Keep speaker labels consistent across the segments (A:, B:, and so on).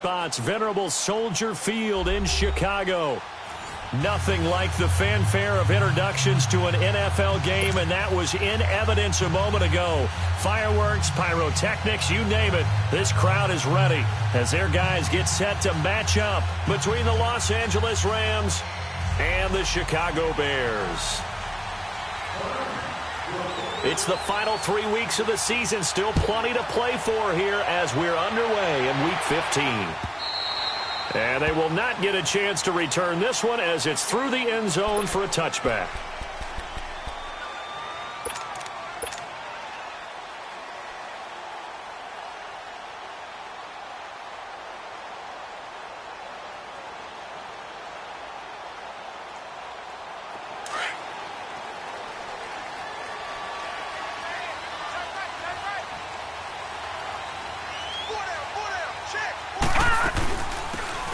A: Spots, venerable Soldier Field in Chicago. Nothing like the fanfare of introductions to an NFL game, and that was in evidence a moment ago. Fireworks, pyrotechnics, you name it. This crowd is ready as their guys get set to match up between the Los Angeles Rams and the Chicago Bears. It's the final 3 weeks of the season. Still plenty to play for here as we're underway in Week 15. And they will not get a chance to return this one as it's through the end zone for a touchback.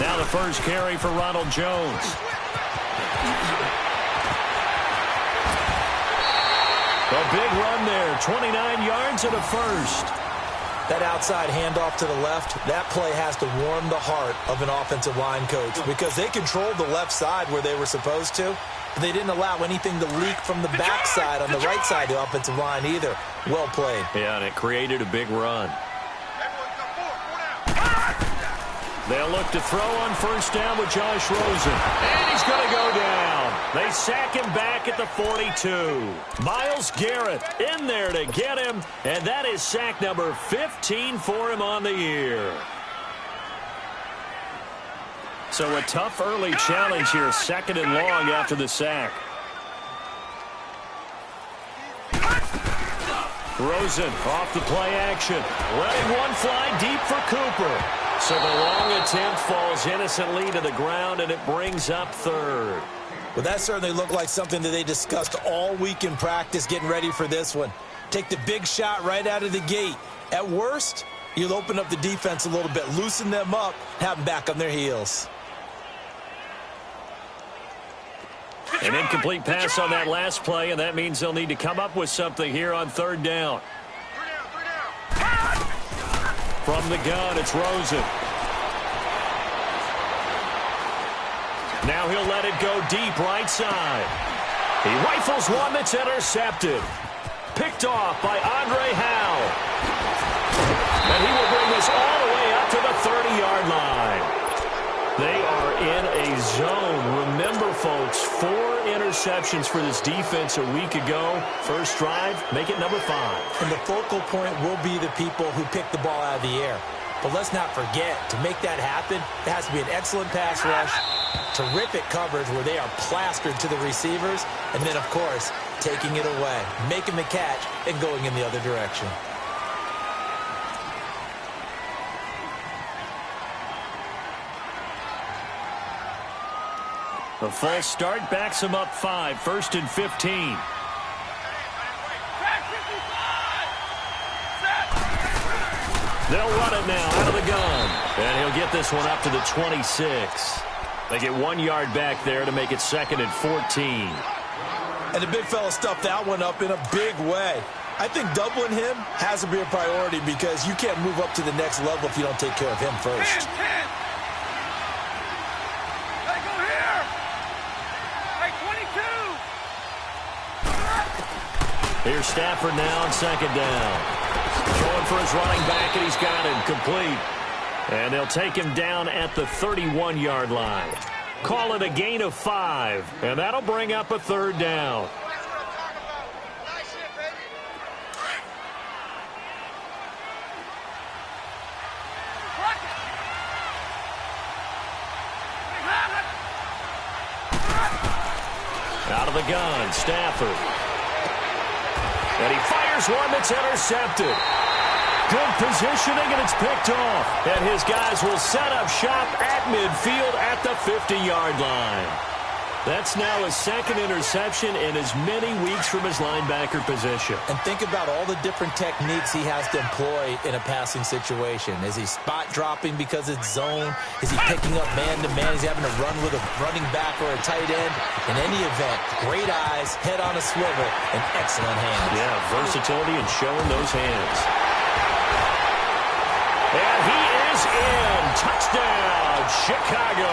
A: Now the first carry for Ronald Jones. A big run there, 29 yards and a first.
B: That outside handoff to the left, that play has to warm the heart of an offensive line coach because they controlled the left side where they were supposed to, but they didn't allow anything to leak from the backside on the right side of the offensive line either. Well played.
A: Yeah, and it created a big run. They'll look to throw on first down with Josh Rosen. And he's going to go down. They sack him back at the 42. Myles Garrett in there to get him. And that is sack number 15 for him on the year. So a tough early challenge here. 2nd and long after the sack. Rosen off the play action. Letting one fly deep for Cooper. So the long attempt falls innocently to the ground, and it brings up 3rd.
B: Well, that certainly looked like something that they discussed all week in practice getting ready for this one. Take the big shot right out of the gate. At worst, you'll open up the defense a little bit, loosen them up, have them back on their heels.
A: An incomplete pass on that last play, and that means they'll need to come up with something here on 3rd down. From the gun, it's Rosen. Now he'll let it go deep right side. He rifles one that's intercepted. Picked off by Andre Howe. And he will bring this all the way up to the 30-yard line. They are in a zone. Remember, folks, 4 interceptions for this defense a week ago. First drive, make it number 5.
B: And the focal point will be the people who pick the ball out of the air. But let's not forget, to make that happen, there has to be an excellent pass rush, terrific coverage where they are plastered to the receivers, and then, of course, taking it away, making the catch, and going in the other direction.
A: The false start backs him up 5, 1st and 15. They'll run it now out of the gun. And he'll get this one up to the 26. They get 1 yard back there to make it 2nd and 14.
B: And the big fella stuffed that one up in a big way. I think doubling him has to be a priority because you can't move up to the next level if you don't take care of him first.
C: 10.
A: Here's Stafford now on 2nd down. Throwing for his running back, and he's got him complete. And they'll take him down at the 31-yard line. Call it a gain of 5, and that'll bring up a 3rd down. Out of the gun, Stafford. And he fires one that's intercepted. Good positioning, and it's picked off. And his guys will set up shop at midfield at the 50-yard line. That's now his 2nd interception in as many weeks from his linebacker position.
B: And think about all the different techniques he has to employ in a passing situation. Is he spot dropping because it's zone? Is he picking up man-to-man? Is he having to run with a running back or a tight end? In any event, great eyes, head on a swivel, and excellent hands.
A: Yeah, versatility and showing those hands. And he is in. Touchdown, Chicago.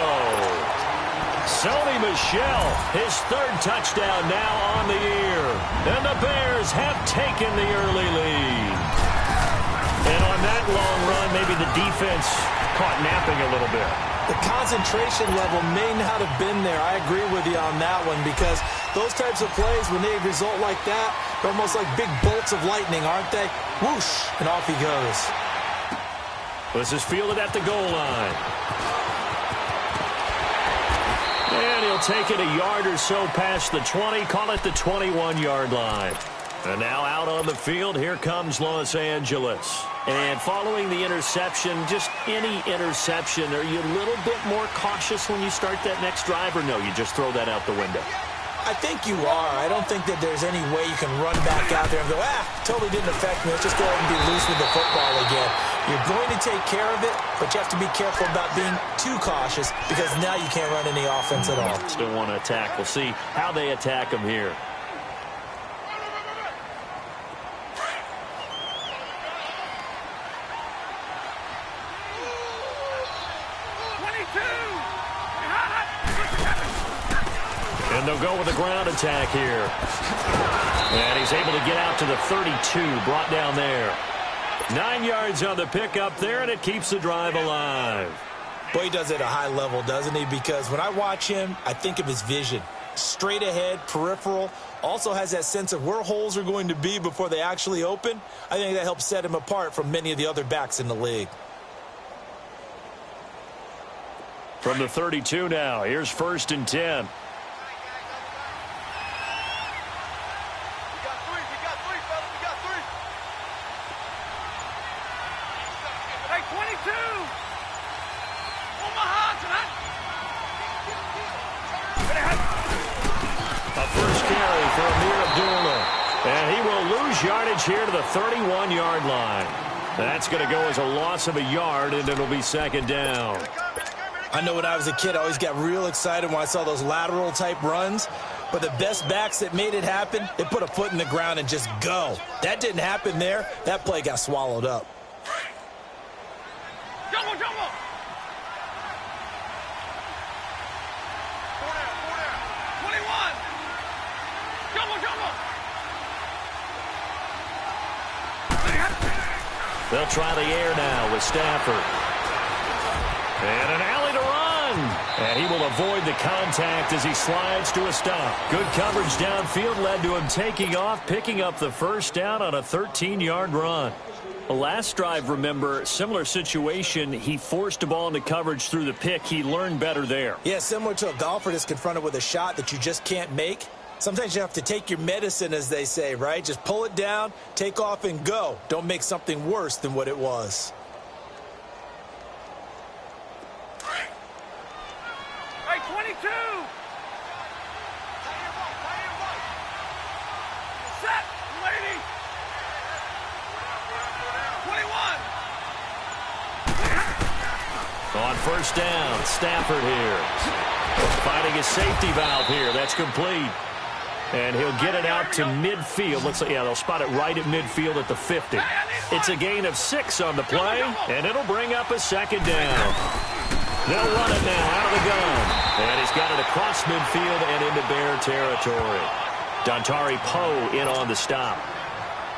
A: Sony Michel, his third touchdown now on the year. And the Bears have taken the early lead. And on that long run, maybe the defense caught napping a little bit.
B: The concentration level may not have been there. I agree with you on that one because those types of plays, when they result like that, they're almost like big bolts of lightning, aren't they? Whoosh, and off he goes.
A: This is fielded at the goal line. And he'll take it a yard or so past the 20, call it the 21-yard line. And now out on the field, here comes Los Angeles. And following the interception, just any interception, are you a little bit more cautious when you start that next drive, or no, you just throw that out the window?
B: I think you are. I don't think that there's any way you can run back out there and go, totally didn't affect me. Let's just go ahead and be loose with the football again. You're going to take care of it, but you have to be careful about being too cautious because now you can't run any offense at all.
A: Still want to attack. We'll see how they attack him here. And they'll go with a ground attack here. And he's able to get out to the 32, brought down there. 9 yards on the pickup there, and it keeps the drive alive.
B: Boy, he does it at a high level, doesn't he? Because when I watch him, I think of his vision. Straight ahead, peripheral, also has that sense of where holes are going to be before they actually open. I think that helps set him apart from many of the other backs in the league.
A: From the 32 now, here's 1st and 10. Yardage here to the 31-yard line. That's going to go as a loss of a yard, and it'll be 2nd down.
B: I know when I was a kid, I always got real excited when I saw those lateral-type runs. But the best backs that made it happen, they put a foot in the ground and just go. That didn't happen there. That play got swallowed up.
C: Jumbo, jumbo. 21. Jumbo, jumbo.
A: They'll try the air now with Stafford. And an alley to run. And he will avoid the contact as he slides to a stop. Good coverage downfield led to him taking off, picking up the 1st down on a 13-yard run. The last drive, remember, similar situation. He forced a ball into coverage through the pick. He learned better there.
B: Yeah, similar to a golfer that's confronted with a shot that you just can't make. Sometimes you have to take your medicine, as they say, right? Just pull it down, take off, and go. Don't make something worse than what it was.
C: Hey, 22! Set, lady! 21!
A: On 1st down, Stafford here. Finding a safety valve here. That's complete. And he'll get it out to midfield. Looks like, yeah, they'll spot it right at midfield at the 50. It's a gain of 6 on the play, and it'll bring up a 2nd down. They'll run it now out of the gun. And he's got it across midfield and into Bear territory. Dontari Poe in on the stop.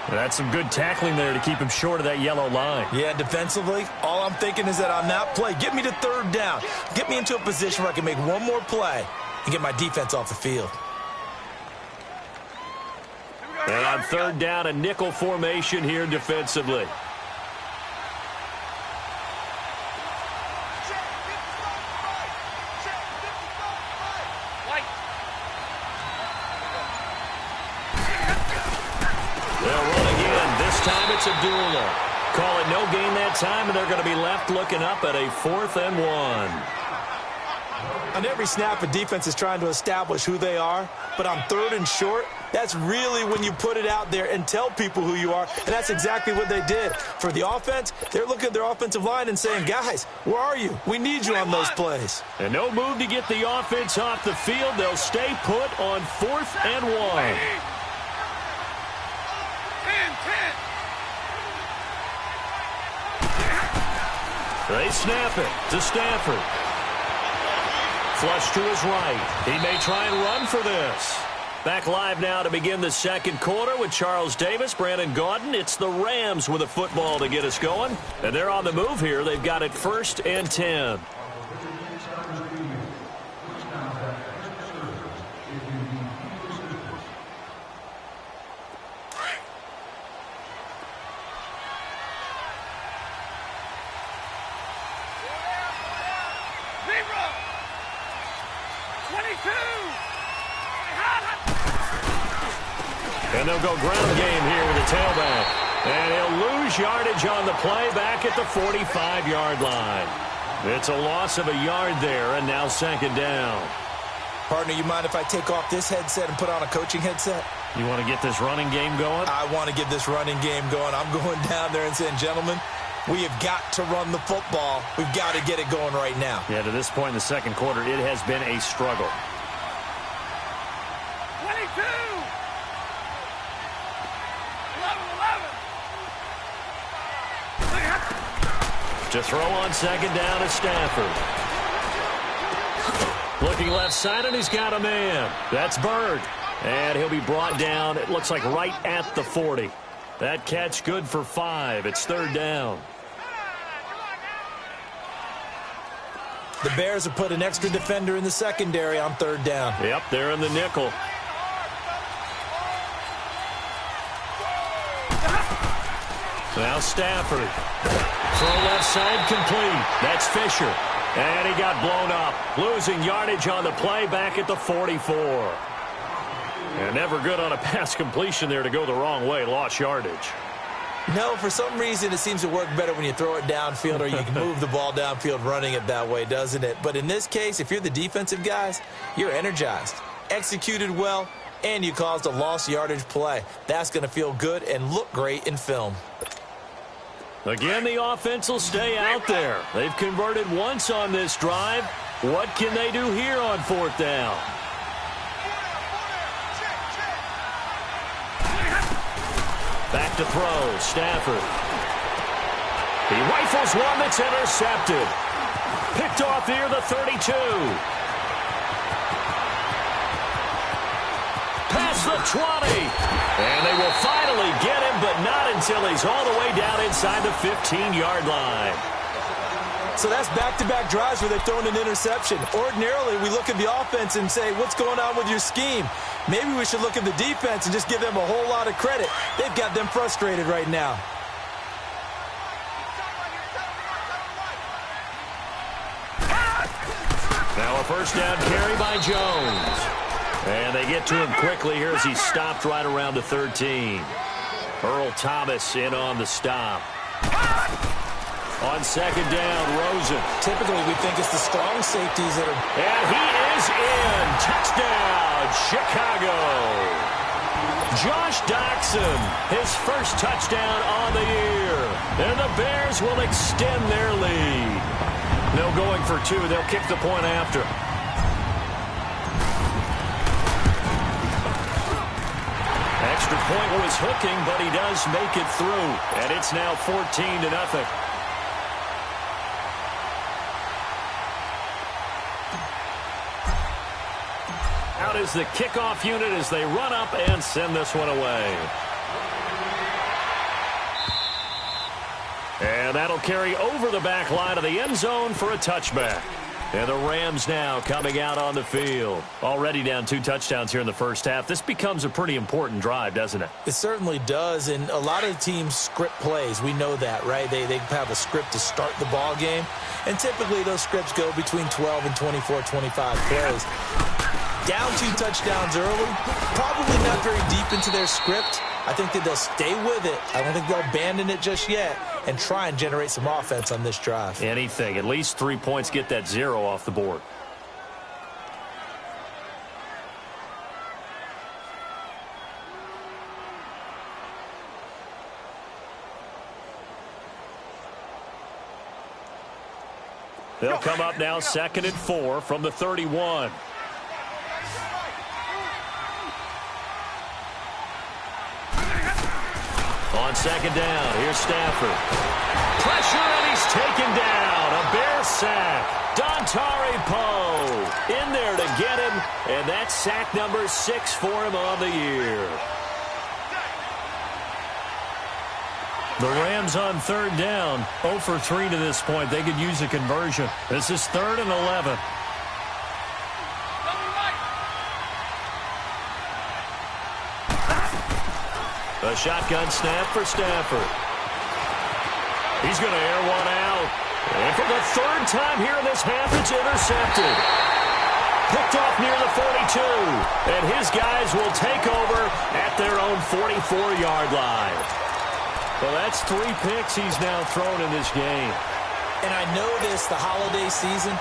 A: And that's some good tackling there to keep him short of that yellow line.
B: Yeah, defensively, all I'm thinking is that on that play, get me to 3rd down. Get me into a position where I can make one more play and get my defense off the field.
A: And on 3rd down, a nickel formation here defensively. They'll run again. This time it's Abdullah. Call it no gain that time, and they're going to be left looking up at a 4th and 1.
B: On every snap, a defense is trying to establish who they are, but on 3rd and short, that's really when you put it out there and tell people who you are, and that's exactly what they did. For the offense, they're looking at their offensive line and saying, guys, where are you? We need you on those plays.
A: And no move to get the offense off the field. They'll stay put on 4th and 1.
C: 10, 10.
A: They snap it to Stafford. Flush to his right. He may try and run for this. Back live now to begin the second quarter with Charles Davis, Brandon Gaudin. It's the Rams with a football to get us going. And they're on the move here. They've got it 1st and 10. And they'll go ground game here with the tailback. And he'll lose yardage on the play back at the 45-yard line. It's a loss of a yard there, and now 2nd down.
B: Partner, you mind if I take off this headset and put on a coaching headset?
A: You want to get this running game going?
B: I want to get this running game going. I'm going down there and saying, gentlemen, we have got to run the football. We've got to get it going right now.
A: Yeah, to this point in the second quarter, it has been a struggle.
C: 22! 11-11!
A: To throw on 2nd down is Stafford. Looking left side, and he's got a man. That's Bird. And he'll be brought down, it looks like right at the 40. That catch good for 5. It's 3rd down.
B: The Bears have put an extra defender in the secondary on 3rd down.
A: Yep, they're in the nickel. Now Stafford. Throw left side complete. That's Fisher. And he got blown up. Losing yardage on the play back at the 44. And never good on a pass completion there to go the wrong way. Lost yardage.
B: No, for some reason it seems to work better when you throw it downfield or you can move the ball downfield running it that way, doesn't it? But in this case, if you're the defensive guys, you're energized, executed well, and you caused a lost yardage play. That's going to feel good and look great in film.
A: Again, the offense will stay out there. They've converted once on this drive. What can they do here on 4th down? Back to throw, Stafford. He rifles one that's intercepted. Picked off near the 32. Past the 20. And they will finally get him, but not until he's all the way down inside the 15-yard line.
B: So that's back-to-back drives where they've thrown an interception. Ordinarily, we look at the offense and say, what's going on with your scheme? Maybe we should look at the defense and just give them a whole lot of credit. They've got them frustrated right now.
A: Now a 1st down carry by Jones. And they get to him quickly here as he stopped right around the 13. Earl Thomas in on the stop. On 2nd down, Rosen.
B: Typically, we think it's the strong safeties that are...
A: And he is in. Touchdown, Chicago. Josh Doxson, his first touchdown on the year. And the Bears will extend their lead. No going for 2. They'll kick the point after. Extra point was hooking, but he does make it through. And it's now 14-0. Out is the kickoff unit as they run up and send this one away. And that'll carry over the back line of the end zone for a touchback. And the Rams now coming out on the field. Already down 2 touchdowns here in the first half. This becomes a pretty important drive, doesn't it?
B: It certainly does, and a lot of teams script plays. We know that, right? They have a script to start the ball game, and typically those scripts go between 12 and 24, 25 plays. Down 2 touchdowns early, probably not very deep into their script. I think that they'll stay with it. I don't think they'll abandon it just yet and try and generate some offense on this drive.
A: Anything. At least 3 points, get that 0 off the board. They'll come up now 2nd and 4 from the 31. On 2nd down, here's Stafford. pressure, and he's taken down. A Bear sack. Dontari Poe in there to get him, and that's sack number 6 for him on the year.
D: The Rams on third down, 0 for 3 to this point. They could use a conversion. This is 3rd and 11.
A: A shotgun snap for Stafford. He's going to air one out. And for the 3rd time here in this half, it's intercepted. Picked off near the 42. And his guys will take over at their own 44-yard line. Well, that's 3 picks he's now thrown in this game.
B: And I know this, the holiday season,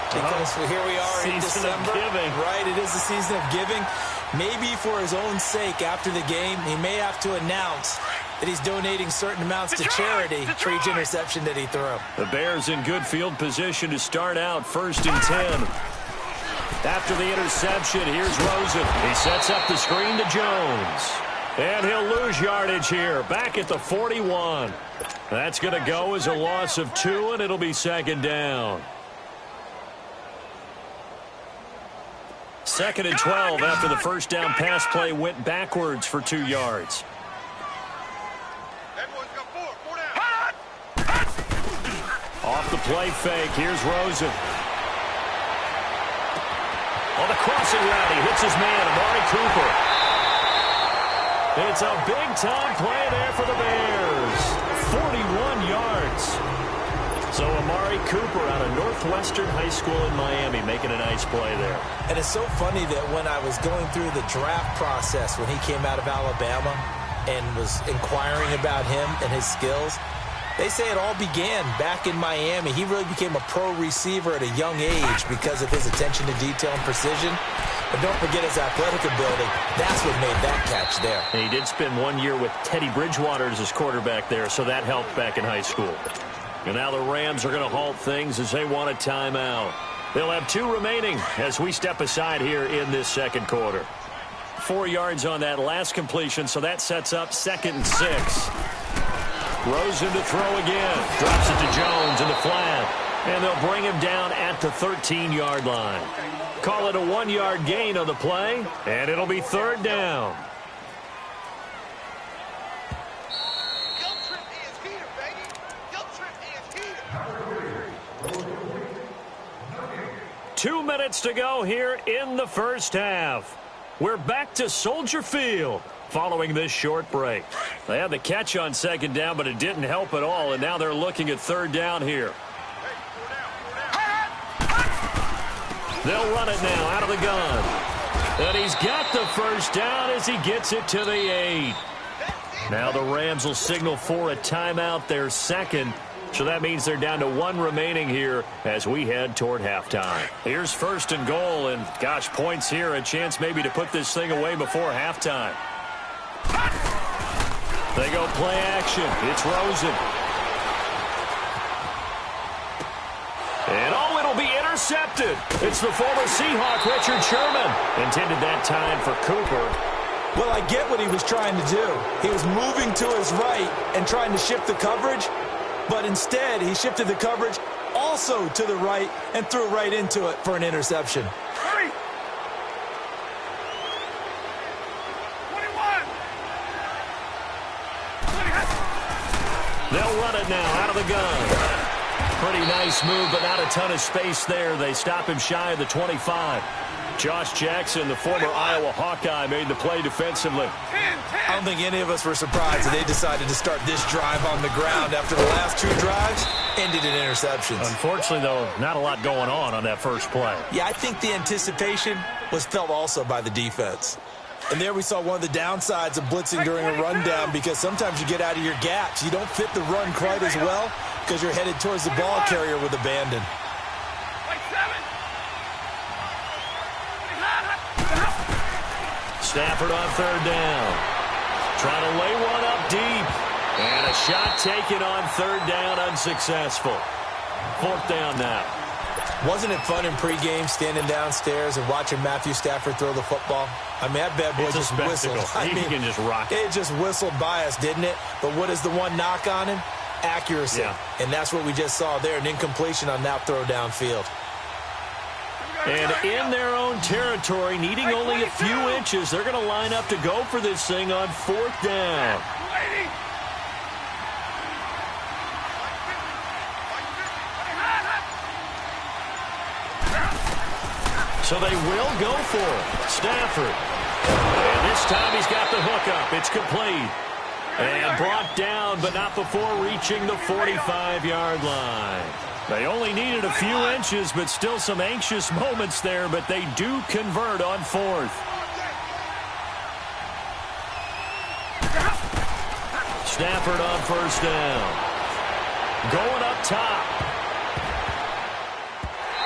B: because here we are in December. Right, it is the season of giving. Maybe for his own sake, after the game, he may have to announce that he's donating certain amounts to charity for each interception that he threw.
A: The Bears in good field position to start out 1st and 10. After the interception, here's Rosen. He sets up the screen to Jones. And he'll lose yardage here, back at the 41. That's going to go as a loss of 2, and it'll be 2nd down. 2nd and 12 after the first down pass play went backwards for 2 yards. Off the play fake, here's Rosen. On the crossing route, he hits his man, Amari Cooper. It's a big-time play there for the Bears. 41 yards. So Amari Cooper out of Northwestern High School in Miami making a nice play there.
B: And it's so funny that when I was going through the draft process when he came out of Alabama and was inquiring about him and his skills, they say it all began back in Miami. He really became a pro receiver at a young age because of his attention to detail and precision. But don't forget his athletic ability. That's what made that catch there.
A: And he did spend 1 year with Teddy Bridgewater as his quarterback there, so that helped back in high school. And now the Rams are going to halt things as they want a timeout. They'll have 2 remaining as we step aside here in this 2nd quarter. 4 yards on that last completion, so that sets up 2nd and 6. Rosen to throw again. Drops it to Jones in the flat. And they'll bring him down at the 13-yard line. Call it a 1-yard gain on the play, and it'll be 3rd down.
C: Guilt trip is here, baby. Guilt trip is here.
A: 2 minutes to go here in the first half. We're back to Soldier Field following this short break. They had the catch on 2nd down, but it didn't help at all, and now they're looking at 3rd down here. They'll run it now out of the gun. And he's got the 1st down as he gets it to the 8. Now the Rams will signal for a timeout, their 2nd. So that means they're down to 1 remaining here as we head toward halftime. Here's 1st and goal, and gosh, points here, a chance maybe to put this thing away before halftime. They go play action. It's Rosen. And oh, it'll be intercepted. It's the former Seahawk, Richard Sherman. Intended that time for Cooper.
B: Well, I get what he was trying to do. He was moving to his right and trying to shift the coverage, but instead he shifted the coverage also to the right and threw right into it for an interception.
C: Hurry! 21!
A: They'll run it now out of the gun. Pretty nice move, but not a ton of space there. They stop him shy of the 25. Josh Jackson, the former Iowa Hawkeye, made the play defensively.
C: 10.
B: I don't think any of us were surprised that they decided to start this drive on the ground after the last 2 drives ended in interceptions.
D: Unfortunately, though, not a lot going on that first play.
B: Yeah, I think the anticipation was felt also by the defense. And there we saw one of the downsides of blitzing during a rundown, because sometimes you get out of your gaps. You don't fit the run quite as well because you're headed towards the ball carrier with abandon.
A: Stafford on 3rd down. Trying to lay one up deep. And a shot taken on 3rd down, unsuccessful. 4th down now.
B: Wasn't it fun in pregame standing downstairs and watching Matthew Stafford throw the football? I mean, that bad boy just whistled.
D: He can just rock it.
B: It just whistled by us, didn't it? But what is the one knock on him? accuracy.
D: Yeah.
B: And that's what we just saw there, an incompletion on that throw downfield.
A: And in their own territory, needing only a few inches, they're going to line up to go for this thing on 4th down. So they will go for it. Stafford. And this time he's got the hook up. It's complete. And brought down, but not before reaching the 45-yard line. They only needed a few inches, but still some anxious moments there, but they do convert on 4th. Stafford on 1st down. Going up top.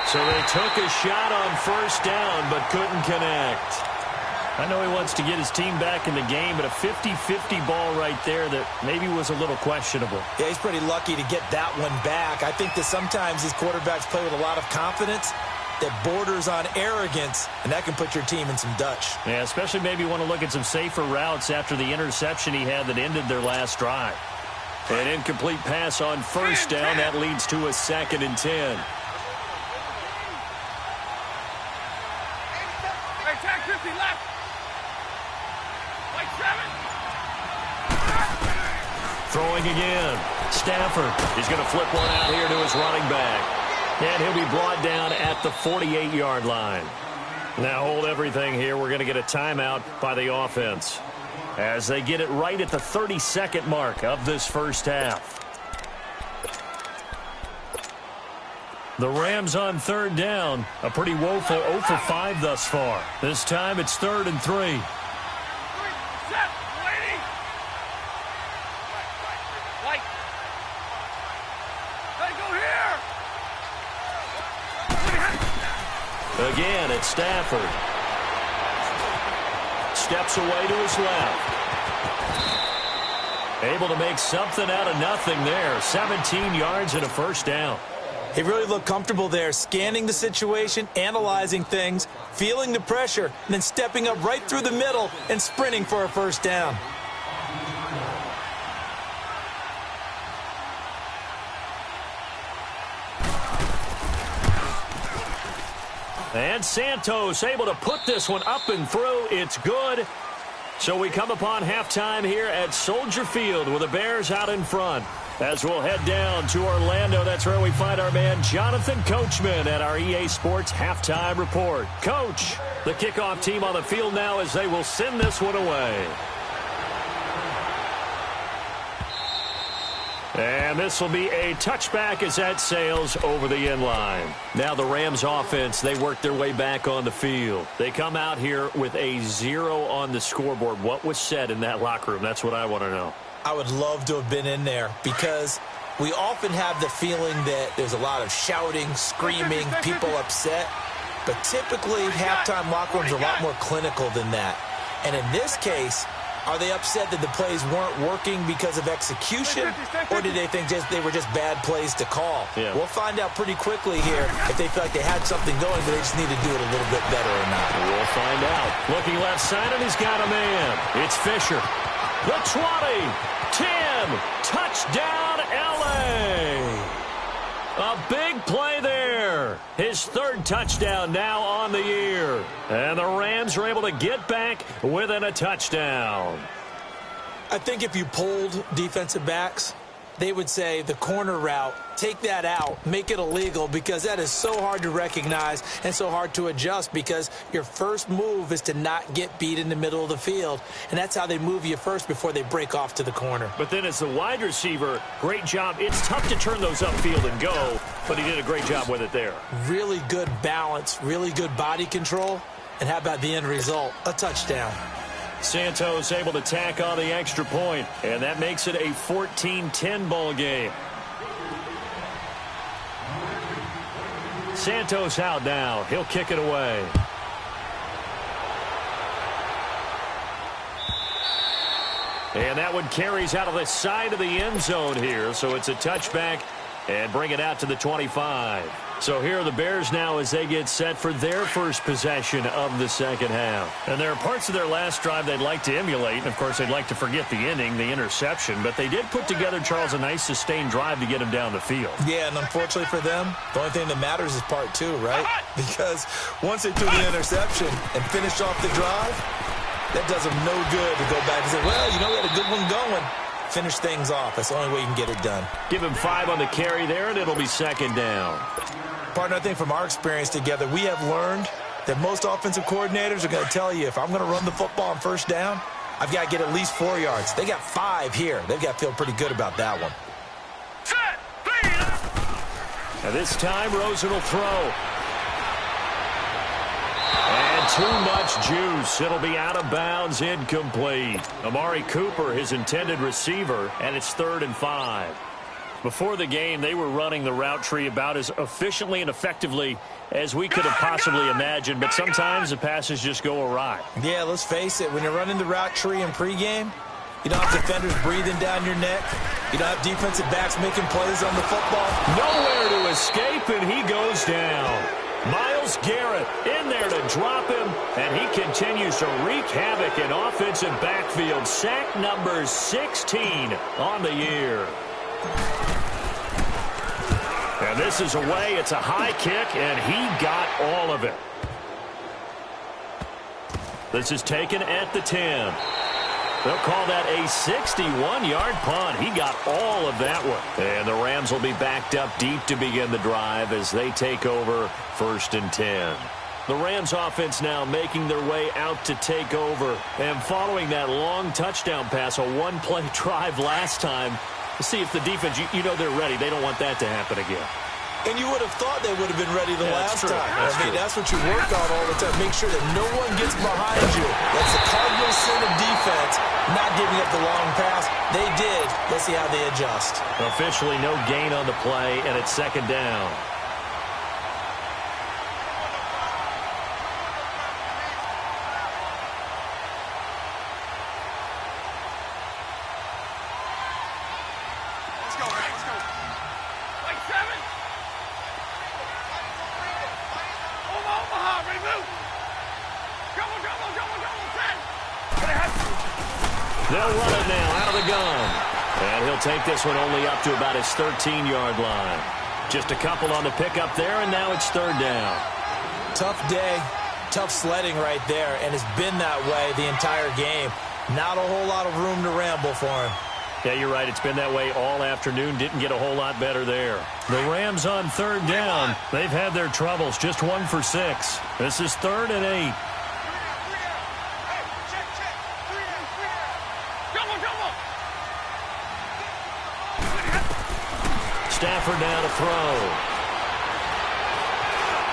A: So they took a shot on 1st down, but couldn't connect.
D: I know he wants to get his team back in the game, but a 50-50 ball right there that maybe was a little questionable.
B: Yeah, he's pretty lucky to get that one back. I think that sometimes these quarterbacks play with a lot of confidence that borders on arrogance, and that can put your team in some Dutch.
D: Yeah, especially maybe want to look at some safer routes after the interception he had that ended their last drive. An incomplete pass on 1st down. That leads to a 2nd and 10.
A: Throwing again. Stafford. He's going to flip one out here to his running back. And he'll be brought down at the 48-yard line. Now hold everything here. We're going to get a timeout by the offense as they get it right at the 32nd mark of this first half.
D: The Rams on 3rd down. A pretty woeful 0 for 5 thus far. This time it's 3rd and 3.
A: Again, it's Stafford. Steps away to his left. Able to make something out of nothing there. 17 yards and a 1st down.
B: He really looked comfortable there, scanning the situation, analyzing things, feeling the pressure, and then stepping up right through the middle and sprinting for a 1st down.
A: And Santos able to put this one up and through. It's good. So we come upon halftime here at Soldier Field with the Bears out in front. As we'll head down to Orlando, that's where we find our man Jonathan Coachman at our EA Sports Halftime Report. Coach, the kickoff team on the field now as they will send this one away. And this will be a touchback as that sails over the end line. Now the Rams offense, they work their way back on the field. They come out here with a 0 on the scoreboard. What was said in that locker room? That's what I want to know.
B: I would love to have been in there because we often have the feeling that there's a lot of shouting, screaming, people upset. But typically, halftime locker rooms are a lot more clinical than that. And in this case, are they upset that the plays weren't working because of execution, or did they think they were just bad plays to call?
A: Yeah.
B: We'll find out pretty quickly here if they feel like they had something going, but they just need to do it a little bit better or not.
A: We'll find out. Looking left side, and he's got a man. It's Fisher. The 20, 10, touchdown, L.A. A big play there. His 3rd touchdown now on the year. And the Rams are able to get back within a touchdown.
B: I think if you polled defensive backs, they would say the corner route, take that out, make it illegal, because that is so hard to recognize and so hard to adjust because your first move is to not get beat in the middle of the field. And that's how they move you first before they break off to the corner.
A: But then as the wide receiver, great job. It's tough to turn those upfield and go, but he did a great job with it there.
B: Really good balance, really good body control. And how about the end result? A touchdown.
A: Santos able to tack on the extra point, and that makes it a 14-10 ball game. Santos out now. He'll kick it away. And that one carries out of the side of the end zone here, so it's a touchback and bring it out to the 25.
D: So here are the Bears now as they get set for their first possession of the second half. And there are parts of their last drive they'd like to emulate. And, of course, they'd like to forget the ending, the interception. But they did put together, Charles, a nice sustained drive to get him down the field.
B: Yeah, and unfortunately for them, the only thing that matters is part two, right? Because once they threw the interception and finished off the drive, that does them no good to go back and say, well, you know, we had a good one going. Finish things off. That's the only way you can get it done.
D: Give him 5 on the carry there, and it'll be second down.
B: Partner, I think from our experience together, we have learned that most offensive coordinators are going to tell you, if I'm going to run the football on first down, I've got to get at least 4 yards. They got 5 here. They've got to feel pretty good about that one.
D: And this time, Rosen will throw. And too much juice. It'll be out of bounds, incomplete. Amari Cooper, his intended receiver, and it's 3rd and 5. Before the game, they were running the route tree about as efficiently and effectively as we could have possibly imagined, but sometimes the passes just go awry.
B: Yeah, let's face it. When you're running the route tree in pregame, you don't have defenders breathing down your neck. You don't have defensive backs making plays on the football.
D: Nowhere to escape, and he goes down. Myles Garrett in there to drop him, and he continues to wreak havoc in offensive backfield. Sack number 16 on the year. And this is away. It's a high kick, and he got all of it. This is taken at the 10. They'll call that a 61-yard punt. He got all of that one. And the Rams will be backed up deep to begin the drive as they take over 1st and 10. The Rams offense now making their way out to take over. And following that long touchdown pass, a one-play drive last time, to see if the defense, you know they're ready. They don't want that to happen again.
B: And you would have thought they would have been ready the last time.
D: That's
B: what you work on all the time. Make sure that no one gets behind you. That's the cardinal sin of defense, not giving up the long pass. They did. Let's see how they adjust.
D: Officially no gain on the play, and it's 2nd down. They'll run it now out of the gun. And he'll take this one only up to about his 13-yard line. Just a couple on the pickup there, and now it's 3rd down.
B: Tough day, tough sledding right there, and it's been that way the entire game. Not a whole lot of room to ramble for him.
D: Yeah, you're right. It's been that way all afternoon. Didn't get a whole lot better there. The Rams on 3rd down. They've had their troubles. Just 1 for 6. This is 3rd and 8. Stafford now to throw.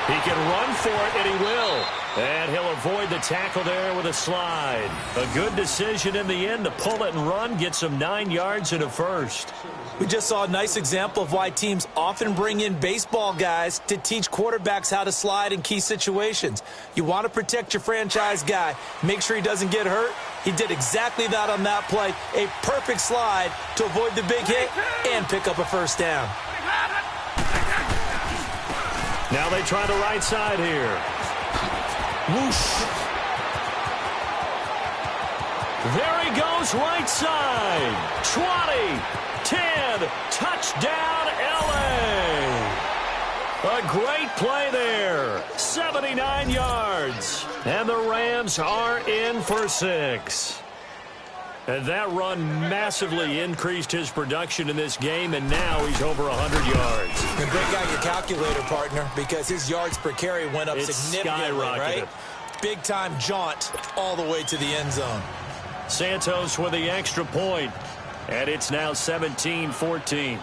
D: He can run for it, and he will. And he'll avoid the tackle there with a slide. A good decision in the end to pull it and run, get some 9 yards and a first.
B: We just saw a nice example of why teams often bring in baseball guys to teach quarterbacks how to slide in key situations. You want to protect your franchise guy. Make sure he doesn't get hurt. He did exactly that on that play. A perfect slide to avoid the big hit and pick up a first down.
D: Now they try the right side here.
B: Whoosh.
D: There he goes, right side. 20, 10, touchdown, L.A. A great play there. 79 yards. And the Rams are in for 6. And that run massively increased his production in this game, and now he's over 100 yards.
B: And break out your calculator, partner, because his yards per carry went up significantly, right? Big-time jaunt all the way to the end zone.
D: Santos with the extra point, and it's now 17-14.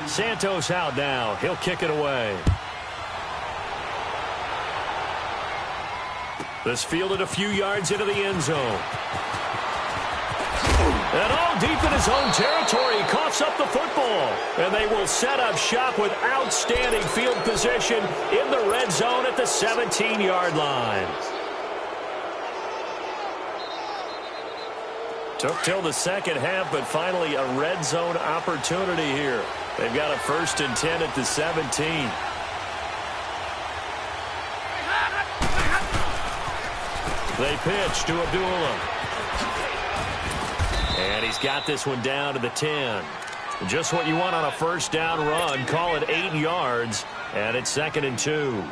D: Santos out now. He'll kick it away. This fielded a few yards into the end zone. And all deep in his own territory, he coughs up the football. And they will set up shop with outstanding field position in the red zone at the 17-yard line. Took till the second half, but finally a red zone opportunity here. They've got a 1st and 10 at the 17. They pitch to Abdullah. And he's got this one down to the 10. Just what you want on a 1st down run. Call it 8 yards, and it's 2nd and 2.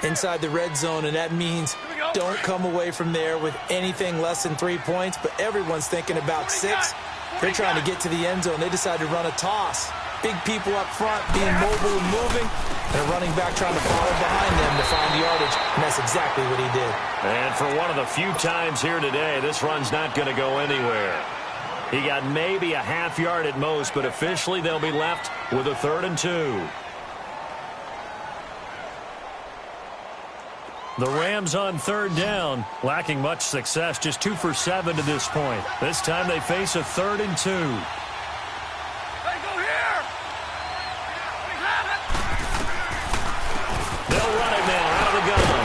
B: Inside the red zone, and that means don't come away from there with anything less than 3 points, but everyone's thinking about 6. They're trying to get to the end zone. They decide to run a toss. Big people up front being mobile and moving, and a running back trying to follow behind them to find yardage, and that's exactly what he did.
D: And for one of the few times here today, this run's not going to go anywhere. He got maybe a half yard at most, but officially they'll be left with a 3rd and 2. The Rams on 3rd down, lacking much success, just 2 for 7 to this point. This time they face a 3rd and 2. They'll run it now out of the gun.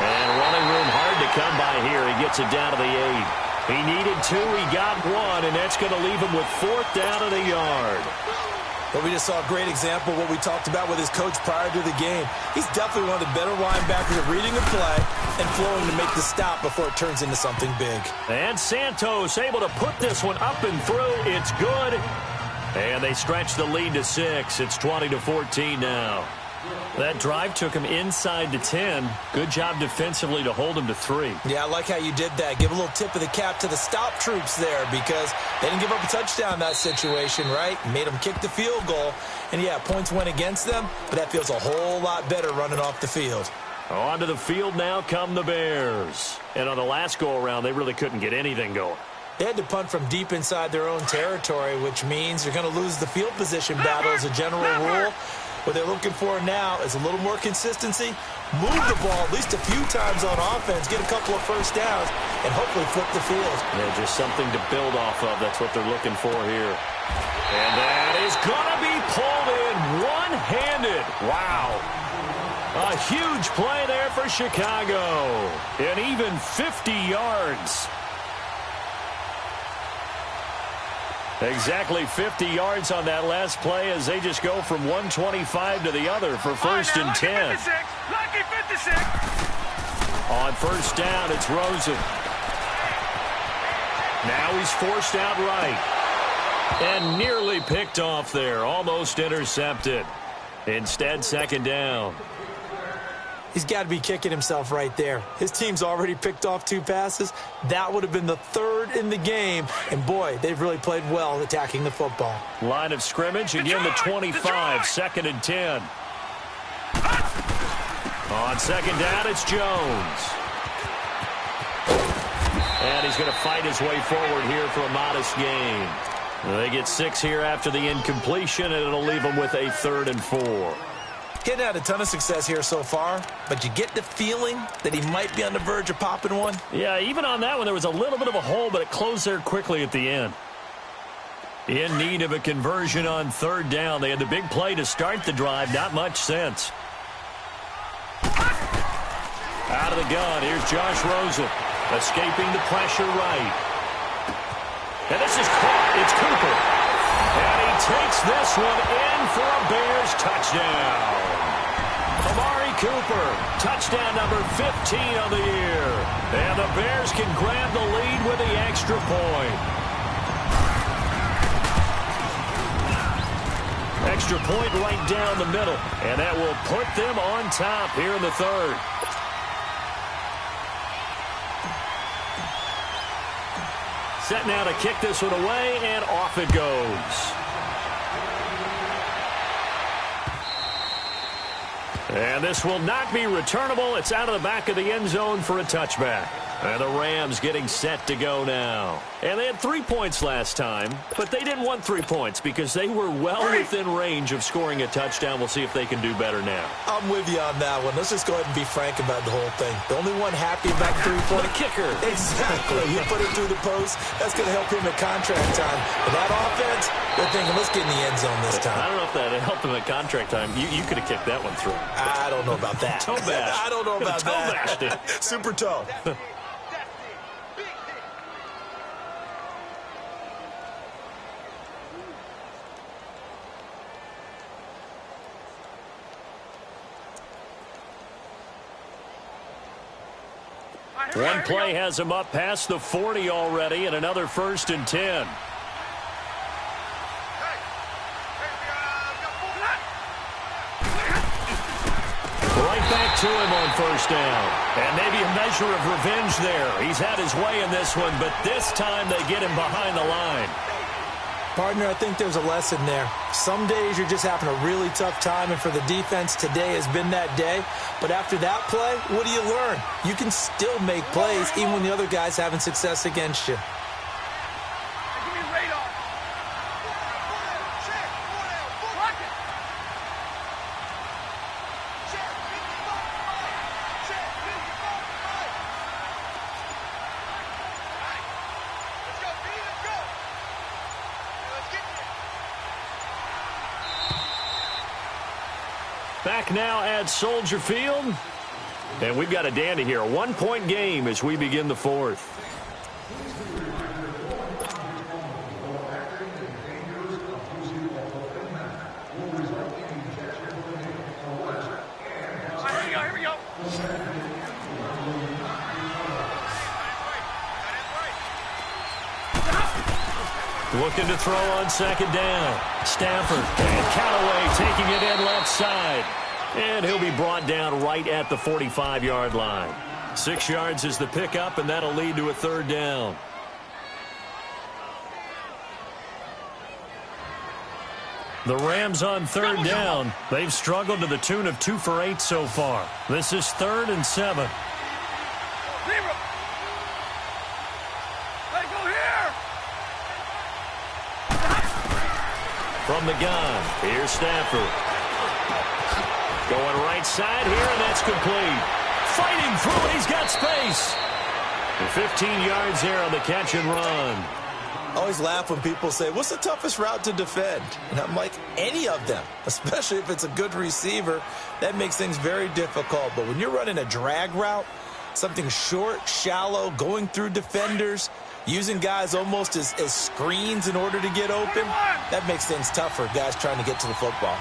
D: And running room hard to come by here. He gets it down to the 8. He needed 2, he got 1, and that's going to leave him with 4th down at a yard.
B: But we just saw a great example of what we talked about with his coach prior to the game. He's definitely one of the better linebackers at reading the play and flowing to make the stop before it turns into something big.
D: And Santos able to put this one up and through. It's good. And they stretch the lead to 6. It's 20-14 now. That drive took him inside the 10. Good job defensively to hold him to 3.
B: Yeah, I like how you did that. Give a little tip of the cap to the stop troops there because they didn't give up a touchdown in that situation, right? Made them kick the field goal. And, yeah, points went against them, but that feels a whole lot better running off the field.
D: Onto the field now come the Bears. And on the last go-around, they really couldn't get anything going.
B: They had to punt from deep inside their own territory, which means you're going to lose the field position battle as a general rule. What they're looking for now is a little more consistency, move the ball at least a few times on offense, get a couple of 1st downs, and hopefully flip the field.
D: Yeah, just something to build off of. That's what they're looking for here. And that is going to be pulled in one-handed. Wow. A huge play there for Chicago. And even 50 yards. Exactly 50 yards on that last play as they just go from 125 to the other for 1st and 10.
C: Lucky 56.
D: On 1st down, it's Rosen. Now he's forced out right. And nearly picked off there. Almost intercepted. Instead, 2nd down.
B: He's got to be kicking himself right there. His team's already picked off 2 passes. That would have been the 3rd in the game. And, boy, they've really played well attacking the football.
D: Line of scrimmage, again the 25, 2nd and 10. On 2nd down, it's Jones. And he's going to fight his way forward here for a modest gain. They get 6 here after the incompletion, and it'll leave them with a 3rd and 4.
B: He's had a ton of success here so far, but you get the feeling that he might be on the verge of popping one.
D: Yeah, even on that one, there was a little bit of a hole, but it closed there quickly at the end. In need of a conversion on 3rd down. They had the big play to start the drive. Not much sense. Out of the gun, here's Josh Rosen. Escaping the pressure right. And this is caught. It's Cooper. And he takes this one in for a Bears touchdown. Amari Cooper, touchdown number 15 on the year. And the Bears can grab the lead with the extra point. Extra point right down the middle. And that will put them on top here in the 3rd. Set now to kick this one away, and off it goes. And this will not be returnable. It's out of the back of the end zone for a touchback. And the Rams getting set to go now. And they had 3 points last time, but they didn't want 3 points because they were well within range of scoring a touchdown. We'll see if they can do better now.
B: I'm with you on that one. Let's just go ahead and be frank about the whole thing. The only one happy about 3-point.
D: The kicker.
B: Exactly. You put it through the post. That's going to help him at contract time. But that offense, they're thinking, let's get in the end zone this time.
D: I don't know if that helped him at contract time. You could have kicked that one through.
B: I don't know about that.
D: Toe bash.
B: I don't know about
D: toe
B: that.
D: bashed it.
B: Super toe.
D: One play has him up past the 40 already, and another 1st and 10. Right back to him on 1st down. And maybe a measure of revenge there. He's had his way in this one, but this time they get him behind the line.
B: Partner, I think there's a lesson there. Some days you're just having a really tough time, and for the defense, today has been that day. But after that play, what do you learn? You can still make plays even when the other guy's having success against you.
D: Back now at Soldier Field. And we've got a dandy here. A 1-point game as we begin the 4th.
C: Here we go.
D: Looking to throw on 2nd down. Stafford and Callaway taking it in left side. And he'll be brought down right at the 45-yard line. 6 yards is the pickup, and that'll lead to a 3rd down. The Rams on 3rd down. They've struggled to the tune of 2 for 8 so far. This is 3rd and 7. From the gun, here's Stafford. Going right side here, and that's complete. Fighting through it, he's got space. And 15 yards there on the catch and run.
B: I always laugh when people say, what's the toughest route to defend? And I'm like, any of them, especially if it's a good receiver. That makes things very difficult. But when you're running a drag route, something short, shallow, going through defenders, using guys almost as screens in order to get open, that makes things tough for guys trying to get to the football.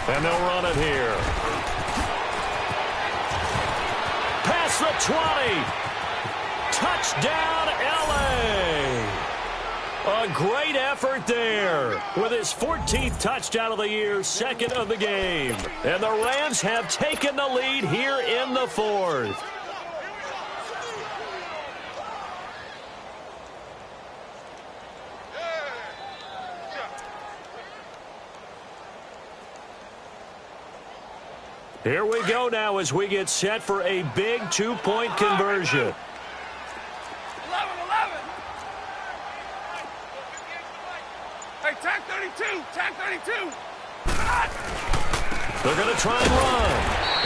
D: And they'll run it here. Past the 20. Touchdown, L.A. A great effort there with his 14th touchdown of the year, 2nd of the game. And the Rams have taken the lead here in the 4th. Here we go now as we get set for a big 2-point conversion.
C: 11. Hey, tag 32. Tag 32.
D: They're going to try and run.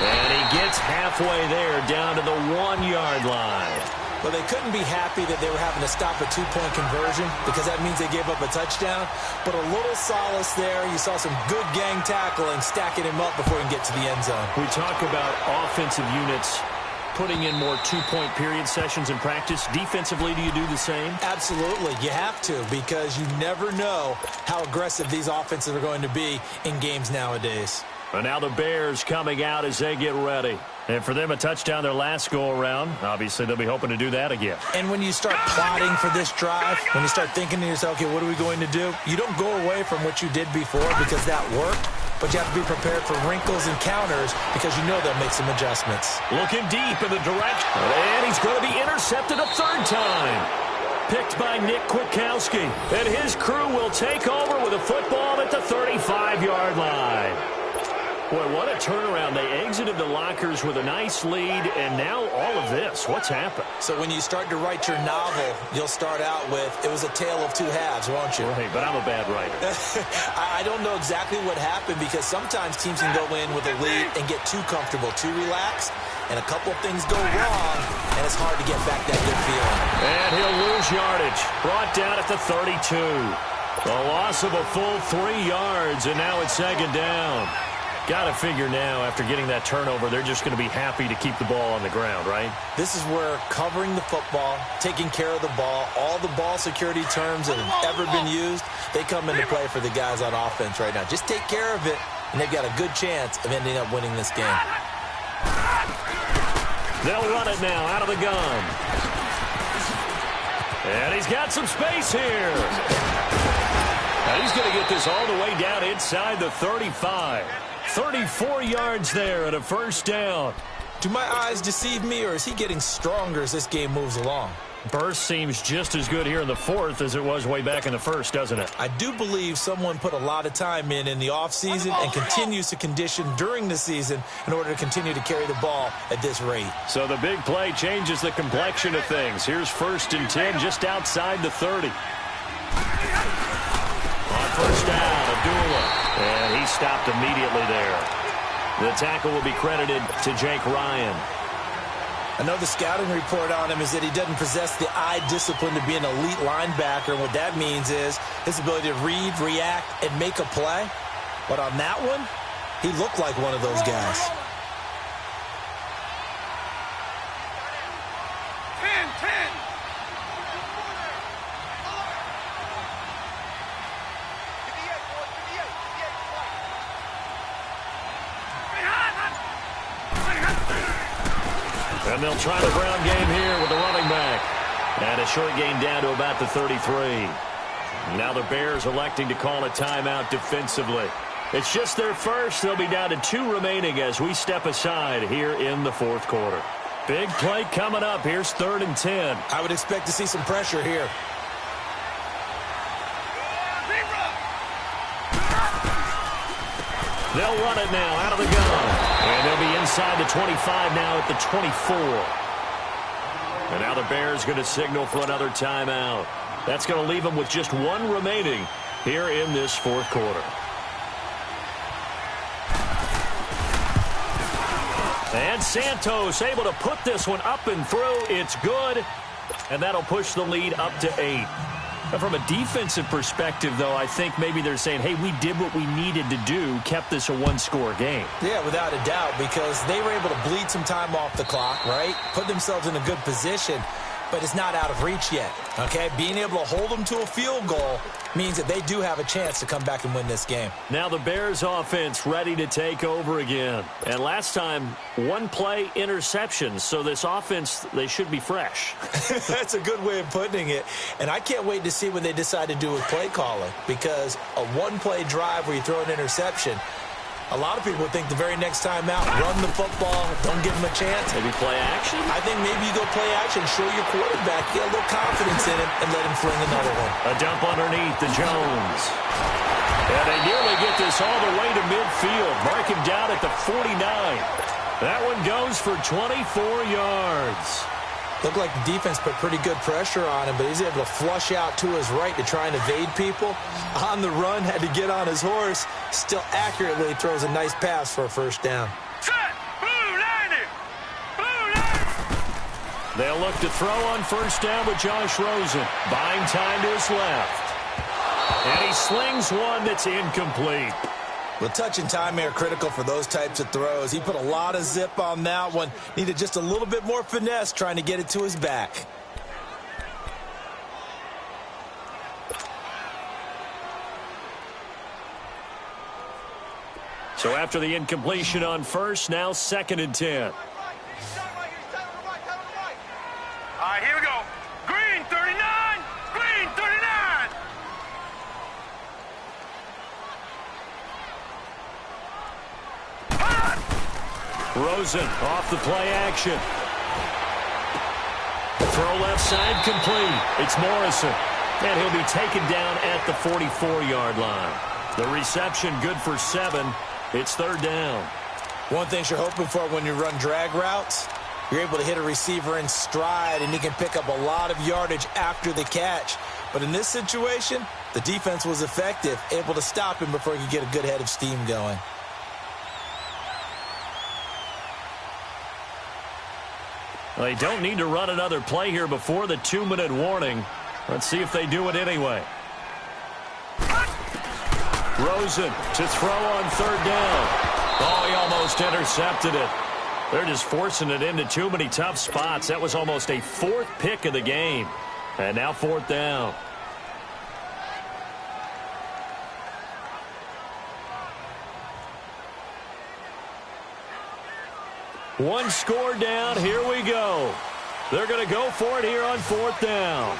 D: And he gets halfway there down to the 1-yard line.
B: Well, they couldn't be happy that they were having to stop a 2-point conversion because that means they gave up a touchdown. But a little solace there. You saw some good gang tackling, stacking him up before he can get to the end zone.
D: We talk about offensive units putting in more 2-point period sessions in practice. Defensively, do you do the same?
B: Absolutely. You have to because you never know how aggressive these offenses are going to be in games nowadays.
D: And now the Bears coming out as they get ready. And for them, a touchdown their last go-around. Obviously, they'll be hoping to do that again.
B: And when you start plotting for this drive, when you start thinking to yourself, okay, what are we going to do? You don't go away from what you did before because that worked. But you have to be prepared for wrinkles and counters because you know they'll make some adjustments.
D: Looking deep in the direction. And he's going to be intercepted a 3rd time. Picked by Nick Kwiatkowski. And his crew will take over with a football at the 35-yard line. Boy, what a turnaround. They exited the lockers with a nice lead, and now all of this. What's happened?
B: So when you start to write your novel, you'll start out with, it was a tale of 2 halves, won't you?
D: Right, but I'm a bad writer.
B: I don't know exactly what happened because sometimes teams can go in with a lead and get too comfortable, too relaxed, and a couple of things go wrong, and it's hard to get back that good feeling.
D: And he'll lose yardage. Brought down at the 32. A loss of a full 3 yards, and now it's 2nd down. Got to figure now, after getting that turnover, they're just going to be happy to keep the ball on the ground, right?
B: This is where covering the football, taking care of the ball, all the ball security terms that have ever been used, they come into play for the guys on offense right now. Just take care of it, and they've got a good chance of ending up winning this game.
D: They'll run it now out of the gun. And he's got some space here. And he's going to get this all the way down inside the 35. 34 yards there and a first down.
B: Do my eyes deceive me, or is he getting stronger as this game moves along?
D: Burst seems just as good here in the fourth as it was way back in the first, doesn't it?
B: I do believe someone put a lot of time in the offseason and continues to condition during the season in order to continue to carry the ball at this rate.
D: So the big play changes the complexion of things. Here's 1st and 10 just outside the 30. On first down, Abdullah. And he stopped immediately there. The tackle will be credited to Jake Ryan.
B: I know the scouting report on him is that he doesn't possess the eye discipline to be an elite linebacker, and what that means is his ability to read, react, and make a play. But on that one, he looked like one of those guys.
C: 10.
D: And they'll try the ground game here with the running back. And a short gain down to about the 33. Now the Bears electing to call a timeout defensively. It's just their first. They'll be down to 2 remaining as we step aside here in the fourth quarter. Big play coming up. Here's 3rd and 10.
B: I would expect to see some pressure here.
D: They'll run it now out of the gun. And they'll be inside the 25 now at the 24. And now the Bears going to signal for another timeout. That's going to leave them with just 1 remaining here in this fourth quarter. And Santos able to put this one up and through. It's good. And that'll push the lead up to 8. And from a defensive perspective, though, I think maybe they're saying, hey, we did what we needed to do, kept this a 1-score game.
B: Yeah, without a doubt, because they were able to bleed some time off the clock, right? Put themselves in a good position, but it's not out of reach yet, okay? Being able to hold them to a field goal means that they do have a chance to come back and win this game.
D: Now the Bears offense ready to take over again. And last time, 1-play interceptions, so this offense, they should be fresh.
B: That's a good way of putting it. And I can't wait to see what they decide to do with play calling, because a 1-play drive where you throw an interception, a lot of people would think the very next time out, run the football, don't give him a chance.
D: Maybe play action?
B: I think maybe you go play action, show your quarterback, get a little confidence in him, and let him fling another one.
D: A dump underneath to Jones. And they nearly get this all the way to midfield. Mark him down at the 49. That one goes for 24 yards.
B: Looked like the defense put pretty good pressure on him, but he's able to flush out to his right to try and evade people. On the run, had to get on his horse. Still accurately throws a nice pass for a first down.
D: They'll look to throw on first down with Josh Rosen. Buying time to his left. And he slings one that's incomplete.
B: Well, touch and time are critical for those types of throws. He put a lot of zip on that one. Needed just a little bit more finesse trying to get it to his back.
D: So after the incompletion on first, now 2nd and 10.
C: All right, here we go. Green 39. Green 39.
D: Rosen off the play action. Throw left side complete. It's Morrison. And he'll be taken down at the 44-yard line. The reception good for 7. It's 3rd down.
B: One thing you're hoping for when you run drag routes, you're able to hit a receiver in stride, and he can pick up a lot of yardage after the catch. But in this situation, the defense was effective, able to stop him before he could get a good head of steam going.
D: They don't need to run another play here before the 2-minute warning. Let's see if they do it anyway. Rosen to throw on 3rd down. Oh, he almost intercepted it. They're just forcing it into too many tough spots. That was almost a 4th pick of the game. And now 4th down. One score down. Here we go. They're going to go for it here on 4th down.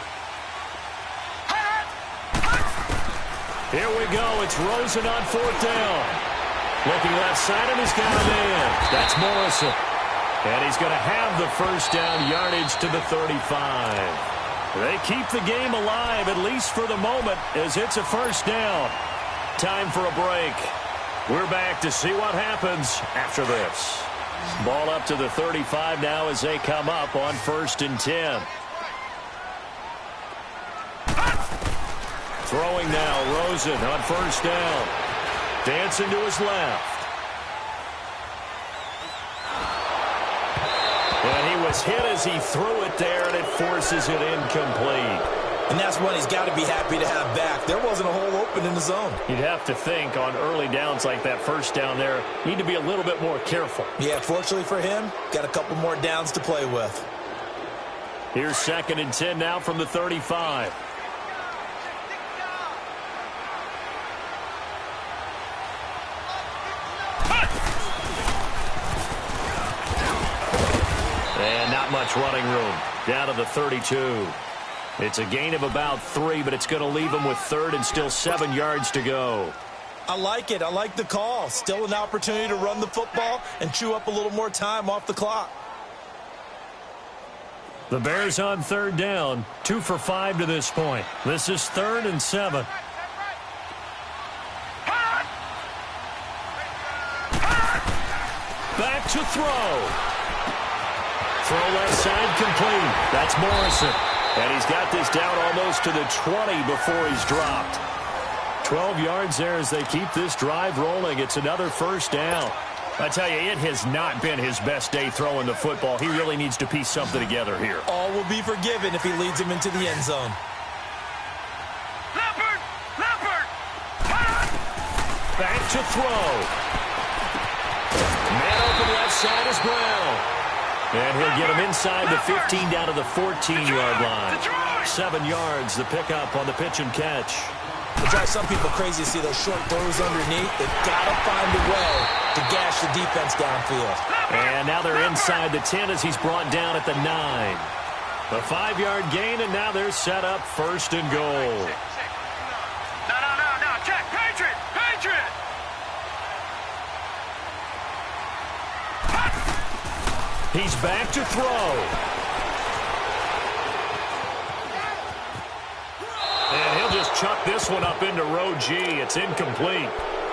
D: Here we go. It's Rosen on 4th down. Looking left side, and he's got a man. That's Morrison. And he's going to have the first down, yardage to the 35. They keep the game alive, at least for the moment, as it's a first down. Time for a break. We're back to see what happens after this. Ball up to the 35 now as they come up on 1st and 10. Throwing now, Rosen on 1st down. Dancing to his left. And he was hit as he threw it there, and it forces it incomplete.
B: And that's one he's got to be happy to have back. There wasn't a hole open in the zone.
D: You'd have to think on early downs like that first down there, need to be a little bit more careful.
B: Yeah, fortunately for him, got a couple more downs to play with.
D: Here's 2nd and 10 now from the 35. And not much running room. Down to the 32. It's a gain of about 3, but it's going to leave him with 3rd and still 7 yards to go.
B: I like it. I like the call. Still an opportunity to run the football and chew up a little more time off the clock.
D: The Bears on 3rd down. 2 for 5 to this point. This is 3rd and 7. Back to throw. Throw left side complete. That's Morrison. And he's got this down almost to the 20 before he's dropped. 12 yards there as they keep this drive rolling. It's another first down. I tell you, it has not been his best day throwing the football. He really needs to piece something together here.
B: All will be forgiven if he leads him into the end zone.
C: Leopard! Leopard!
D: Back to throw. Man open left side is Brown. And he'll get him inside the 15 down to the 14-yard line. 7 yards, the pickup on the pitch and catch.
B: It drives some people crazy to see those short throws underneath. They've got to find a way to gash the defense downfield.
D: And now they're inside the 10 as he's brought down at the 9. A 5-yard gain, and now they're set up 1st and goal.
C: No. Check. Patriot! Patriot!
D: He's back to throw. And he'll just chuck this one up into row G. It's incomplete.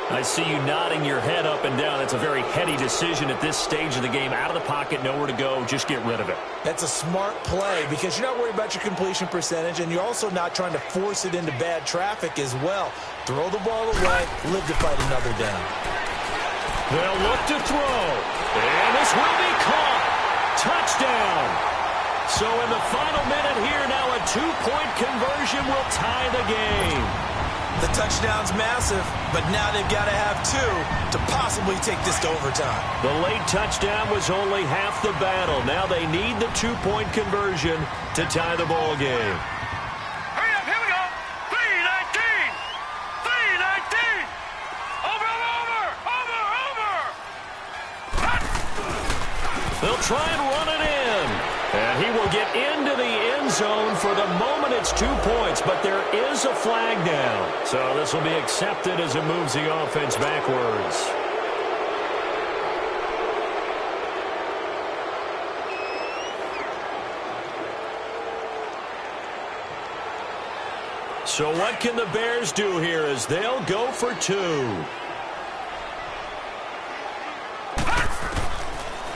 D: I see you nodding your head up and down. It's a very heady decision at this stage of the game. Out of the pocket, nowhere to go. Just get rid of it.
B: That's a smart play because you're not worried about your completion percentage, and you're also not trying to force it into bad traffic as well. Throw the ball away, live to fight another down.
D: They'll look to throw. And this will be caught. Touchdown. So in the final minute here, now a 2-point conversion will tie the game.
B: The touchdown's massive, but now they've got to have 2 to possibly take this to overtime.
D: The late touchdown was only half the battle. Now they need the 2-point conversion to tie the ball game.
C: Hurry up, here we go. 3:19. 3:19. Over.
D: They'll try and run it in. And he will get into the end zone. For the moment, it's 2 points, but there is a flag down. So this will be accepted as it moves the offense backwards. So what can the Bears do here as they'll go for 2?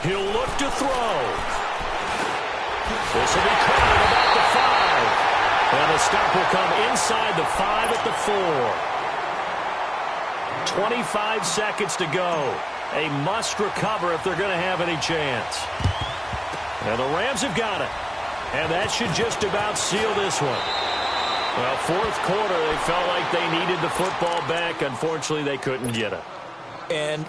D: He'll look to throw. This will be caught at about the 5. And the stop will come inside the 5 at the 4. 25 seconds to go. A must recover if they're going to have any chance. And the Rams have got it. And that should just about seal this one. Well, 4th quarter, they felt like they needed the football back. Unfortunately, they couldn't get it.
B: And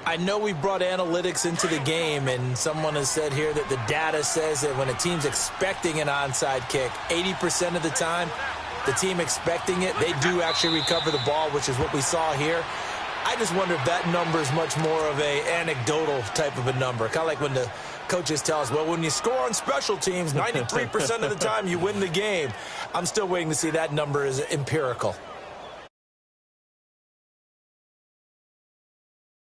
B: I know we brought analytics into the game, and someone has said here that the data says that when a team's expecting an onside kick, 80% of the time, the team expecting it, they do actually recover the ball, which is what we saw here. I just wonder if that number is much more of a anecdotal type of a number. Kind of like when the coaches tell us, well, when you score on special teams, 93% of the time you win the game. I'm still waiting to see that number is empirical.